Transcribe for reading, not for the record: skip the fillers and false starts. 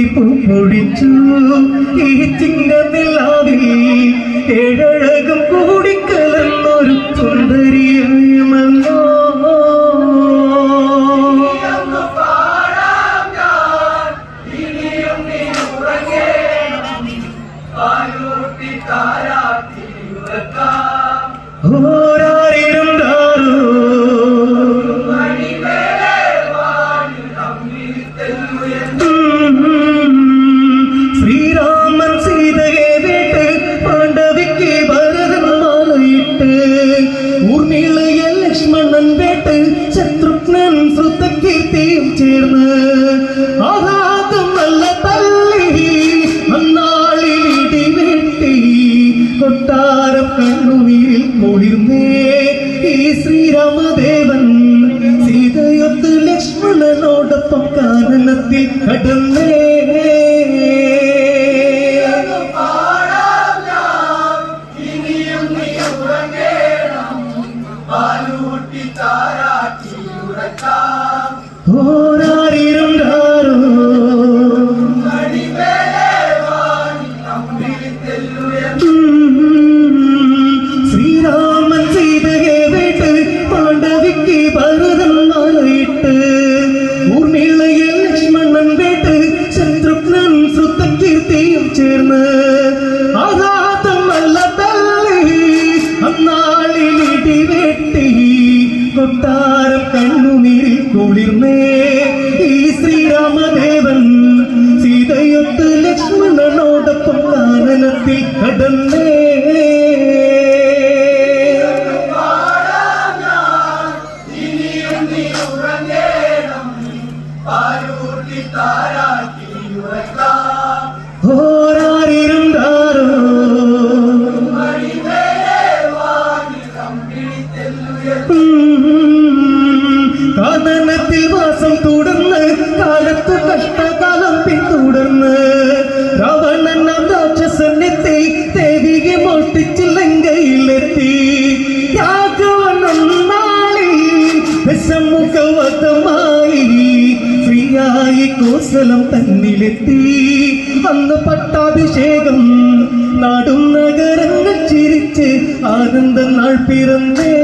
പൂ പൊഴിച്ചു ഈ ചിങ്ങനിലാവിൽ ഏഴഴകും കൂടിക്കലർന്നൊരു സുന്ദരിയായി വന്നോ ശ്രീരാമൻ സീതയെ വേട്ട് പാണ്ഡവിക്ക് ഭരതൻ മാലയിട്ട് ഊർമിളയ ലക്ഷ്മണൻ വേട്ട് ശത്രുഘ്നൻ ശ്രുതകീർത്തിയും ചേർന്ന് ആഘാതം നല്ല തല്ലി അന്നാളിൽ ഇടിവെട്ടി കൊട്ടാരം കണ്ണുനീരിൽ കുളിർന്നേ ഈ ശ്രീരാമദേവൻ സീതയൊത്ത് ലക്ഷ്മണനോടൊപ്പം കാനനത്തിൽ കടന്നേ ശ്രീരാമൻ സീതയെ വേട്ട് പാണ്ഡവിക്ക് ഭരതൻ മാലയിട്ട് ഊർമിളയ ലക്ഷ്മണൻ വേട്ട് ശത്രുഘ്നൻ ശ്രുതകീർത്തിയും ചേർന്ന് ആഘാതം നല്ല തല്ലി അന്നാളിൽ ഇടിവെട്ടി കൊട്ടാരം കണ്ണുനീരിൽ കുളിർന്നേ ഈ ശ്രീരാമദേവൻ സീതയൊത്ത് ലക്ഷ്മണനോടൊപ്പം കാനനത്തിൽ കടന്നേ കാനനത്തിൽ വാസം തുടർന്ന് കാലത്ത് കഷ്ടകാലം പിന്തുടർന്ന് രാവണൻ രാക്ഷസനെത്തി ദേവിയെ മോഷ്ടിച്ച് ലങ്കയിലെത്തി രാഘവനാളി ദശമുഖവധമായി ശ്രീയായി കോസലം തന്നിലെത്തി അന്ന് പട്ടാഭിഷേകം നാടും നഗരങ്ങൾ ചിരിച്ച് ആനന്ദ നാൾ പിറന്നേ